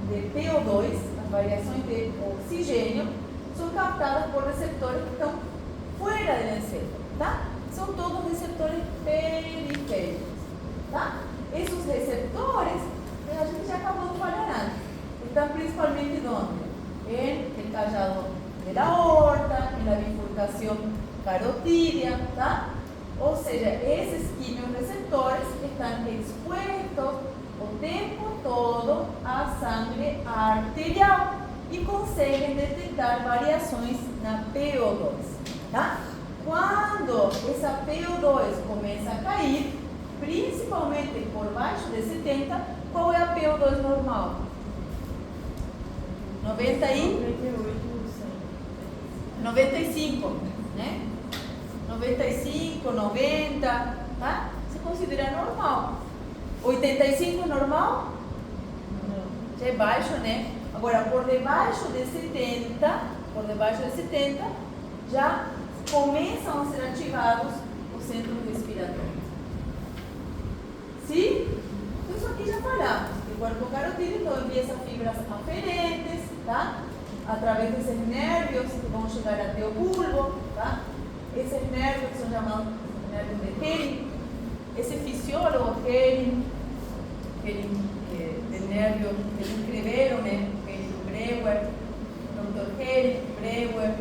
de PO2, as variações de oxigênio, são captadas por receptores que estão fora do encéfalo, tá? São todos receptores periféricos, tá? Esses receptores, a gente já acabou de falar antes, estão principalmente onde? En el cajado de la aorta, en la bifurcação carotídea, tá? Ou seja, esses quimiorreceptores estão expostos o tempo todo à sangue arterial e conseguem detectar variações na PO2, tá? Quando essa PO2 começa a cair, principalmente por baixo de 70, qual é a PO2 normal? 95, né? 95, 90, tá? Se considera normal. 85 normal? Não. Já é baixo, né? Agora, por debaixo de 70, já começam a ser ativados centro respiratório. Sim? Então, isso aqui já falamos. O corpo carotídeo então envia essas fibras aferentes, tá? Através desses nervios que vão chegar até o bulbo, tá? Esses nervios que são chamados nervios de Hennig. Esse fisiólogo Hennig, del nervio que escreveram, né? Breuer, Dr. Hennig, Breuer,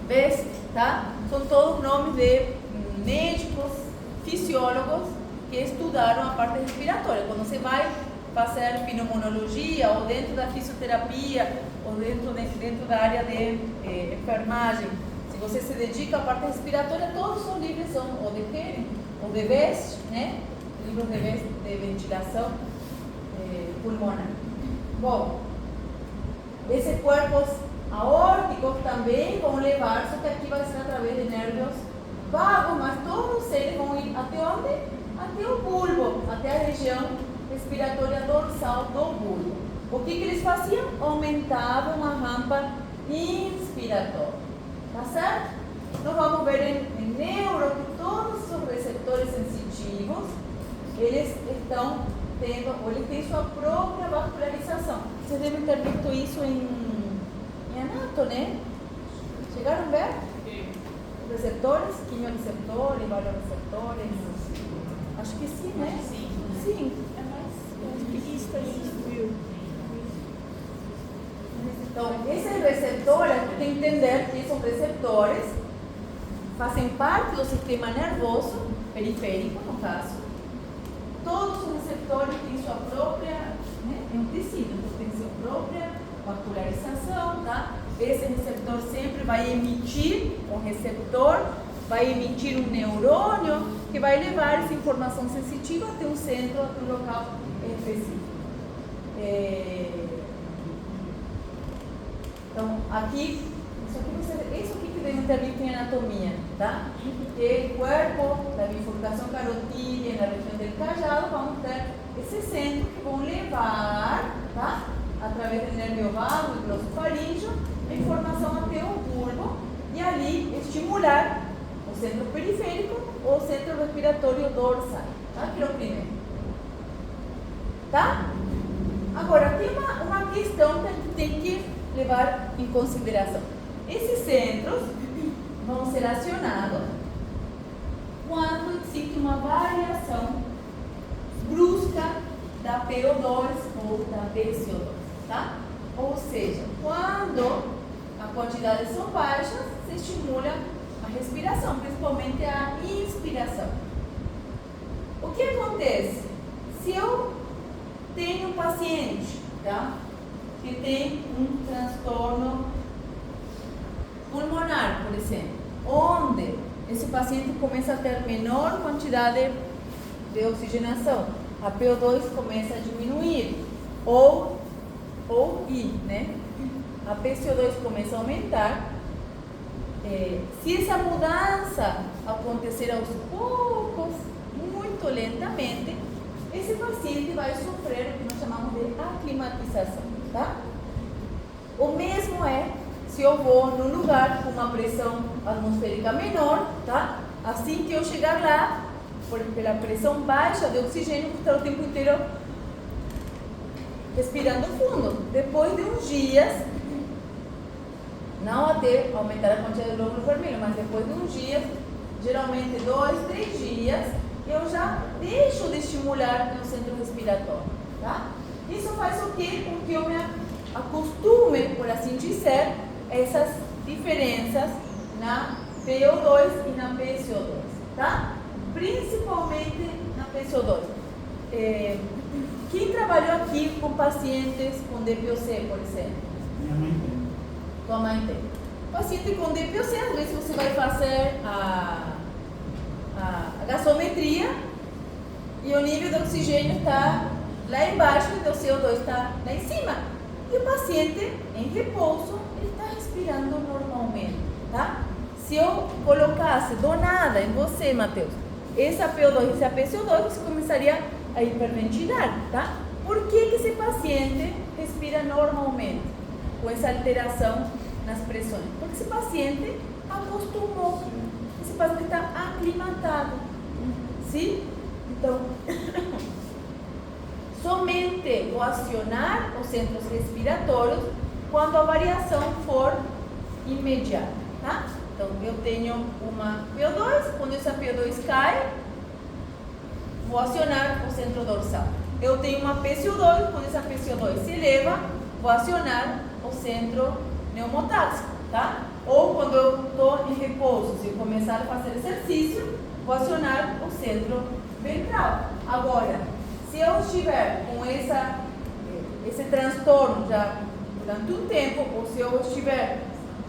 Best, tá? São todos nomes de médicos, fisiólogos que estudaram a parte respiratória. Quando você vai fazer pneumologia ou dentro da fisioterapia ou dentro da área de enfermagem, se você se dedica à parte respiratória, todos os livros são ou de Hennig ou de Best, né? Livros de Best de ventilação pulmonar. Bom, esses corpos aórticos também vão levar, só que aqui vai ser através de nervios vagos, mas todos eles vão ir até onde? Até o bulbo, até a região respiratória dorsal do bulbo. O que eles faziam? Aumentavam a rampa inspiratória. Tá certo? Então vamos ver em neuro que todos os receptores sensitivos, eles estão tendo, ou eles têm sua própria vascularização. Vocês devem ter visto isso em anato, né? Chegaram a ver? Receptores, quimioreceptores, valioreceptores. Acho que sim, né? Sim. É mais preguiça e frio. Então, esses receptores, tem que entender que são receptores, fazem parte do sistema nervoso periférico, no caso. Todos os receptores têm sua própria, né? É um tecido, então tem sua própria vascularização, tá? Esse receptor sempre vai emitir, o receptor vai emitir um neurônio que vai levar essa informação sensitiva até um centro, até um local específico. Então, aqui, isso aqui que devem ter visto em anatomia, tá? Que o corpo da bifurcação carotídea na região do cajado, vamos ter esse centro que vão levar, tá? Através do nervio vago e glossofaríngeo, a informação até o bulbo e ali estimular o centro periférico ou o centro respiratório dorsal, tá? Que é o primeiro. Tá? Agora, tem uma questão que a gente tem que levar em consideração. Esses centros vão ser acionados quando existe uma variação brusca da PO2 ou da PCO2, tá? Ou seja, quando a quantidade são baixas, se estimula a respiração, principalmente a inspiração. O que acontece? Se eu tenho um paciente, tá? Que tem um transtorno pulmonar, por exemplo, onde esse paciente começa a ter menor quantidade de oxigenação, a PO2 começa a diminuir, ou né? A PCO2 começa a aumentar. Se essa mudança acontecer aos poucos, muito lentamente, esse paciente vai sofrer o que nós chamamos de aclimatização, tá? O mesmo é se eu vou num lugar com uma pressão atmosférica menor, tá? Assim que eu chegar lá, pela pressão baixa de oxigênio, vou estar o tempo inteiro respirando fundo. Depois de uns dias, não até aumentar a quantidade de glóbulo vermelho, mas depois de uns dias, geralmente 2, 3 dias, eu já deixo de estimular meu centro respiratório, tá? Isso faz o quê? Com que eu me acostume, por assim dizer, essas diferenças na PO2 e na PCO2, tá? Principalmente na PCO2. Quem trabalhou aqui com pacientes com DPOC, por exemplo? Minha mãe tem. Tua mãe tem. Paciente com DPOC, às vezes você vai fazer a gasometria e o nível de oxigênio está lá embaixo e o CO2 está lá em cima. E o paciente em repouso, ele está respirando normalmente, tá? Se eu colocasse do nada em você, Matheus, essa PO2 e essa PCO2, você começaria a hiperventilar, tá? Por que esse paciente respira normalmente com essa alteração nas pressões? Porque esse paciente acostumou. esse paciente está aclimatado. Sim? Então, somente vou acionar os centros respiratórios quando a variação for imediata, tá? Então, eu tenho uma PO2, quando essa PO2 cai, vou acionar o centro dorsal. Eu tenho uma PCO2, quando essa PCO2 se eleva, vou acionar o centro pneumotáxico, tá? Ou quando eu estou em repouso, se eu começar a fazer exercício, vou acionar o centro ventral. Agora, se eu estiver com esse transtorno já durante um tempo, ou se eu estiver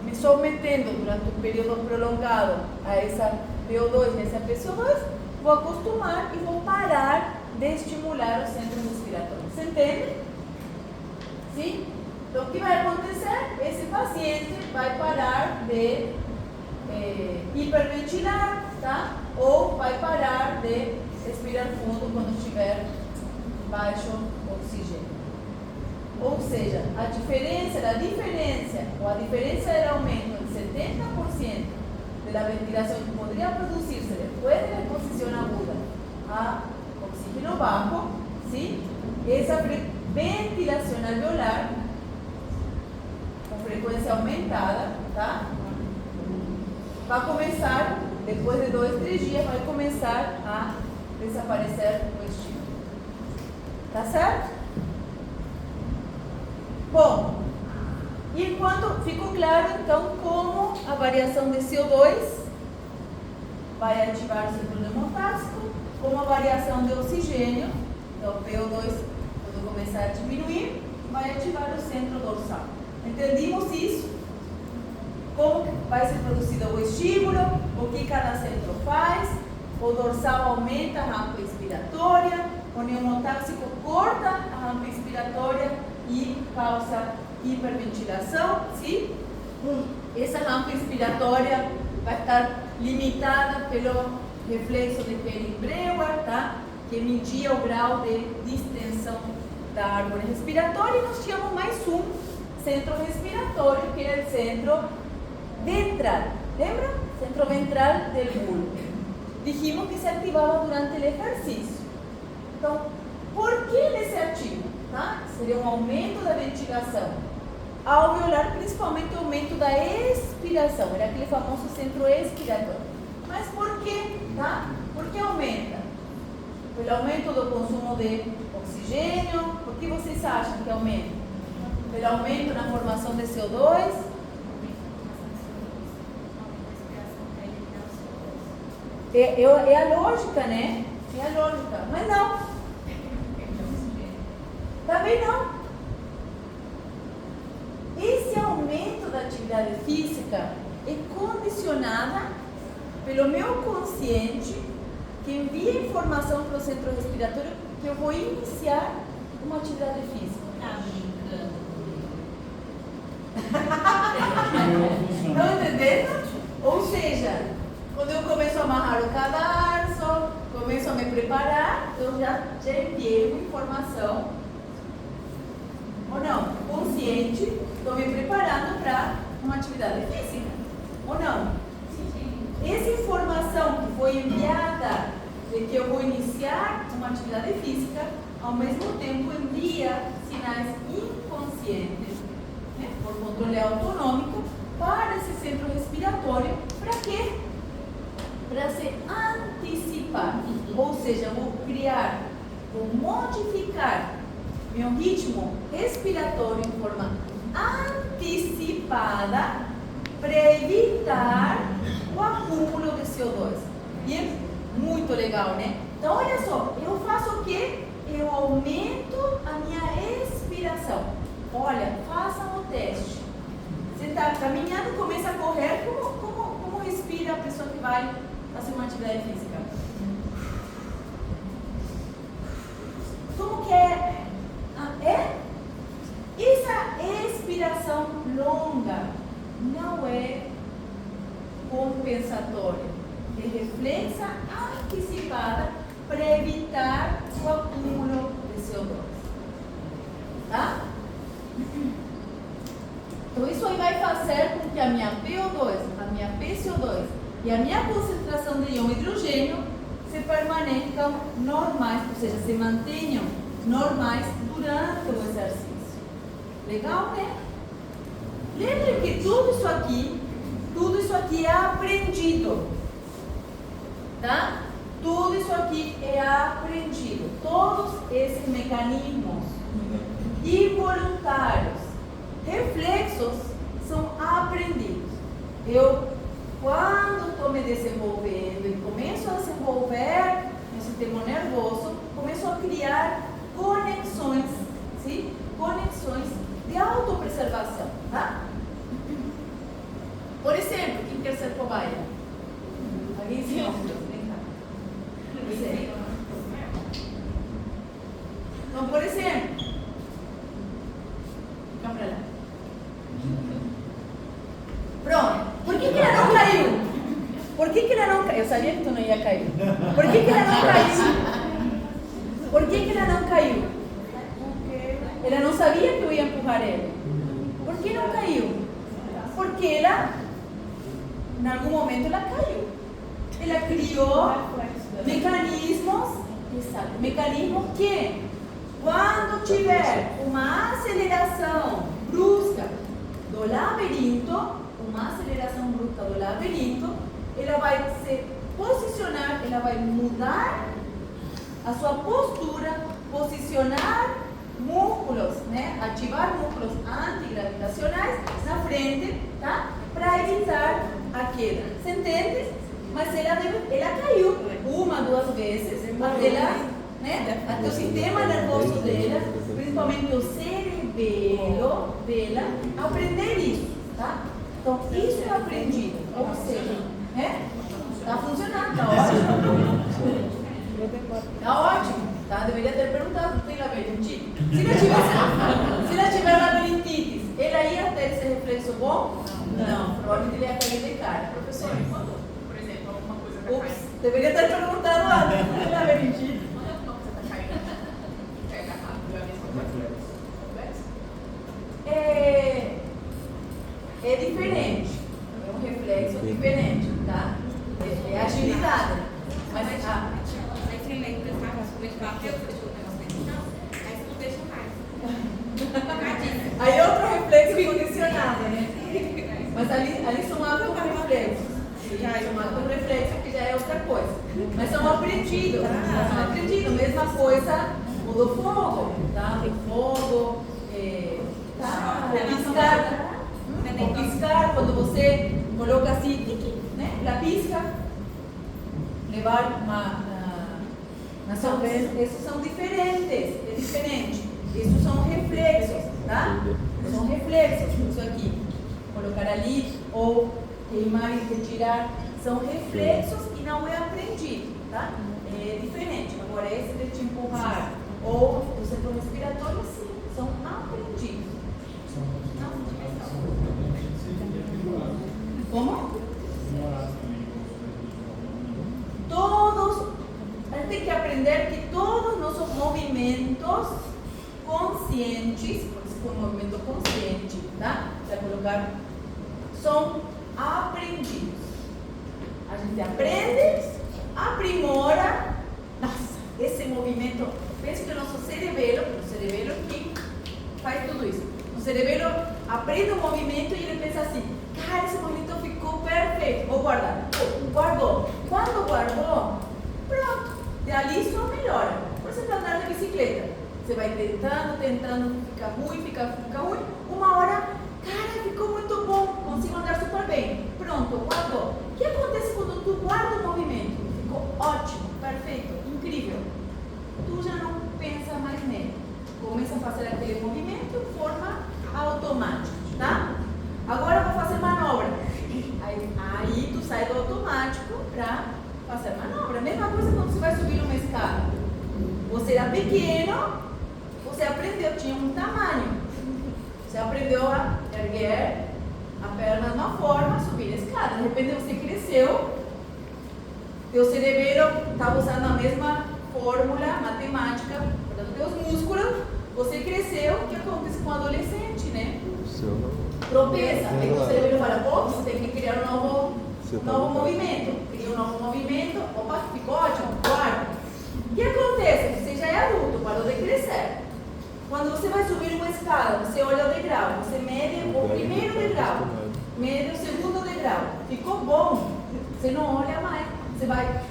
me submetendo durante um período prolongado a essa PO2, nessa PCO2, vou acostumar e vou parar de estimular o centro respiratório. Você entende? Sim? Então, o que vai acontecer? Esse paciente vai parar de hiperventilar, tá? Ou vai parar de respirar fundo quando estiver baixo oxigênio. Ou seja, a diferença del aumento de 70% da ventilação que poderia produzir-se depois da reposição aguda a oxígeno bajo, ¿sí? Essa ventilação alveolar com frequência aumentada, tá? Vai começar, depois de 2-3 dias, vai começar a desaparecer o estímulo. Tá certo? Bom, e quando ficou claro, então, como a variação de CO2 vai ativar o centro pneumotáxico, como a variação de oxigênio, então PO2, quando começar a diminuir, vai ativar o centro dorsal. Entendimos isso? Como vai ser produzido o estímulo, o que cada centro faz, o dorsal aumenta a rampa expiratória, o pneumotáxico corta a rampa expiratória e causa hiperventilação, sim? Essa rampa expiratória vai estar limitada pelo reflexo de Perrin-Breuer, tá? Que media o grau de distensão da árvore respiratória, e nós tínhamos mais um centro respiratório, que é o centro ventral. Lembra? Centro ventral do bulbo. Dijimos que se ativava durante o exercício. Então, por que ele se ativa? Tá? Seria um aumento da ventilação alveolar, principalmente o aumento da expiração. Era aquele famoso centro expiratório. Mas por que? Tá? Por que aumenta? Pelo aumento do consumo de oxigênio. Por que vocês acham que aumenta? Pelo aumento na formação de CO2. É a lógica, né? É a lógica. Mas não. Também não. Esse aumento da atividade física é condicionada pelo meu consciente, que envia informação para o centro respiratório que eu vou iniciar uma atividade física. Estão entendendo? Ou seja, quando eu começo a amarrar o cadarço, começo a me preparar, eu já enviei uma informação, ou não, consciente, estou me preparando para uma atividade física, ou não? Essa informação que foi enviada de que eu vou iniciar uma atividade física, ao mesmo tempo envia sinais inconscientes, né, por controle autonômico, para esse centro respiratório. Para quê? Para se antecipar. Ou seja, eu vou criar, vou modificar meu ritmo respiratório em forma antecipada para evitar o acúmulo de CO2. E é muito legal, né? Então, olha só, eu faço o quê? Eu aumento a minha expiração. Olha, façam o teste. Você está caminhando, começa a correr, como respira a pessoa que vai fazer uma atividade física? Como que é? Essa expiração longa não é compensatória, é reflexa antecipada para evitar o acúmulo de CO2. Tá? Então isso aí vai fazer com que a minha PO2, a minha PCO2 e a minha concentração de íon hidrogênio se permaneçam normais, ou seja, se mantenham normais durante o exercício. Legal, né? Lembre que tudo isso aqui é aprendido, tá? Tudo isso aqui é aprendido. Todos esses mecanismos involuntários, reflexos, são aprendidos. Eu, quando estou me desenvolvendo e começo a desenvolver meu sistema nervoso, começo a criar conexões, sim? Conexões de autopreservação, tá? Por exemplo, quem quer ser cobaia? Alguém se ouve? Então, por exemplo, vamos para lá. Pronto. Por que ela não caiu? Por que ela não caiu? Eu sabia que tu não ia cair. Por que ela não caiu? Por que ela não caiu? Ela não sabia que eu ia empurrar ela. Por que não caiu? Porque ela, em algum momento, ela caiu. Ela criou mecanismos que, quando tiver uma aceleração brusca do labirinto, ela vai se posicionar, ela vai mudar a sua postura, posicionar músculos, né? Ativar músculos antigravitacionais na frente, tá? Para evitar a queda. Você entende? Mas ela caiu uma, duas vezes, até o sistema nervoso dela, principalmente o cerebelo dela, aprender isso, tá? Então, isso é aprendido, ou seja, está funcionando, está ótimo. Está ótimo, tá? Deveria ter perguntado, tem labirintite? Se ela tiver labirintite, ela ia ter esse reflexo bom? Não, provavelmente ele ia cair de cara. Professor, quando, por exemplo, alguma coisa está caindo? Deveria ter perguntado antes, tem labirintite? Quando alguma coisa está caindo, pega rápido, é a mesma coisa? É diferente, é um reflexo diferente, tá? É agilidade. Mas Aí você lembra, sabe? Quando a gente bateu, você deixou o negócio dentro do chão, aí você não deixa mais. aí é outro reflexo condicionado, né? Mas ali são auto-reflexos. São auto-reflexos que já é outra coisa. Mas são aprendidos. Mesma coisa o do fogo, tá? O fogo, tá? O piscar, quando você coloca assim, né? La pisca, levar na sua vez, esses são diferentes, é diferente. Esses são reflexos, tá? São reflexos, isso aqui. Colocar ali ou queimar e retirar, são reflexos e não é aprendido, tá? É diferente. Agora, esse de te empurrar ou o centro respiratório, sim, são aprendidos. Como? Todos, a gente tem que aprender que todos nossos movimentos conscientes, por isso foi um movimento consciente, tá? Para colocar, são aprendidos. A gente aprende, aprimora. Nossa, esse movimento, penso que o nosso cerebelo que faz tudo isso. O cerebelo aprende o movimento e ele pensa assim, cara, esse movimento ficou perfeito, vou guardar. Guardou. Quando guardou, pronto, dali só melhora. Por exemplo, andar de bicicleta. Você vai tentando, fica ruim. Uma hora, cara, ficou muito bom, consigo andar super bem. Pronto, guardou. O que acontece quando tu guarda o movimento? Ficou ótimo, perfeito, incrível. Tu já não pensa mais nele. Começa a fazer aquele movimento de forma automática, tá? Agora eu vou fazer manobra. Aí tu sai do automático para fazer manobra. Mesma coisa quando você vai subir uma escada. Você era pequeno, você aprendeu, tinha um tamanho. Você aprendeu a erguer a perna de uma forma, subir a escada. De repente você cresceu, teu cerebelo estava usando a mesma fórmula matemática, portanto, teus músculos, você cresceu. O que acontece com o adolescente, né? Tropeça. Aí o cerebelo fala, ops, tem que criar um novo novo movimento. Cria um novo movimento. Opa, ficou ótimo, guarda. O que acontece? Você já é adulto, parou de crescer. Quando você vai subir uma escada, você olha o degrau, você mede o primeiro degrau, mede o segundo degrau. Ficou bom, você não olha mais. Você vai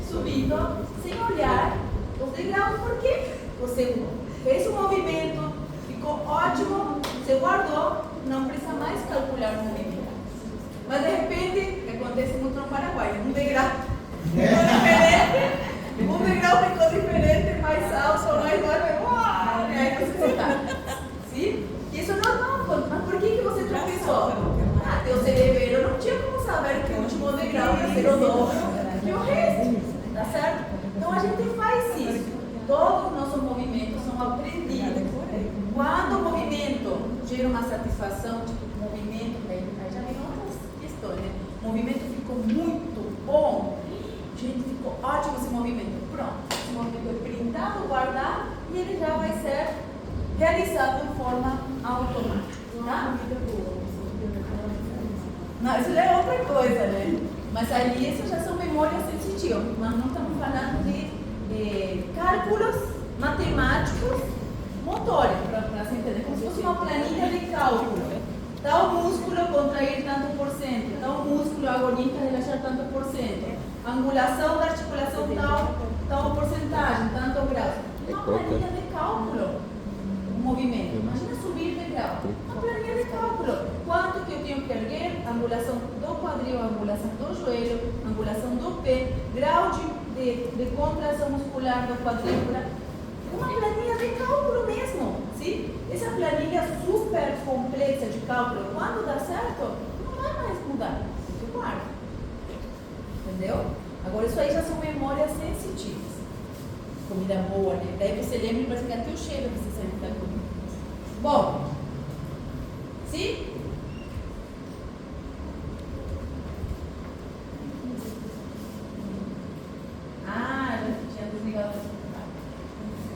subindo sem olhar os degraus, porque você fez um movimento, ficou ótimo, você guardou, não precisa mais calcular o movimento. Mas de repente, acontece muito no Paraguai, um degrau ficou diferente, um degrau ficou diferente, mais alto, mais baixo, uau, e aí você está. Sim? Isso não é normal, mas por que você tropeçou? Ah, teu cerebro não tinha como saber que o último degrau ia ser o dobro que o resto, tá certo? Então a gente faz isso. Todos os nossos movimentos são aprendidos. Quando o movimento gera uma satisfação, tipo, o movimento, aí já vem outras questões, né? O movimento ficou muito bom. Gente, ficou ótimo esse movimento. Pronto, esse movimento é printado, guardado e ele já vai ser realizado de forma automática. Tá? Não, isso é outra coisa, né? Mas ali essas já são memórias sensitivas, mas não estamos falando de cálculos matemáticos motóricos, para você entender, como se fosse uma planilha de cálculo. Tal músculo contrair tanto por cento, tal músculo agonista relaxar tanto por cento, angulação da articulação tal porcentagem, tanto grau. Uma planilha de cálculo, o movimento. Imagina subir de grau. Uma planilha de cálculo. Quanto que eu tenho que erguer? Angulação do quadril, angulação do joelho, angulação do pé, grau de contração muscular do quadrícula. Uma planilha de cálculo mesmo. Sim? Essa planilha super complexa de cálculo, quando dá certo, não vai mais mudar. Você guarda. Entendeu? Agora, isso aí já são memórias sensitivas. Comida boa, né? Daí você lembra e parece que até o cheiro você sente da comida. Bom, sim?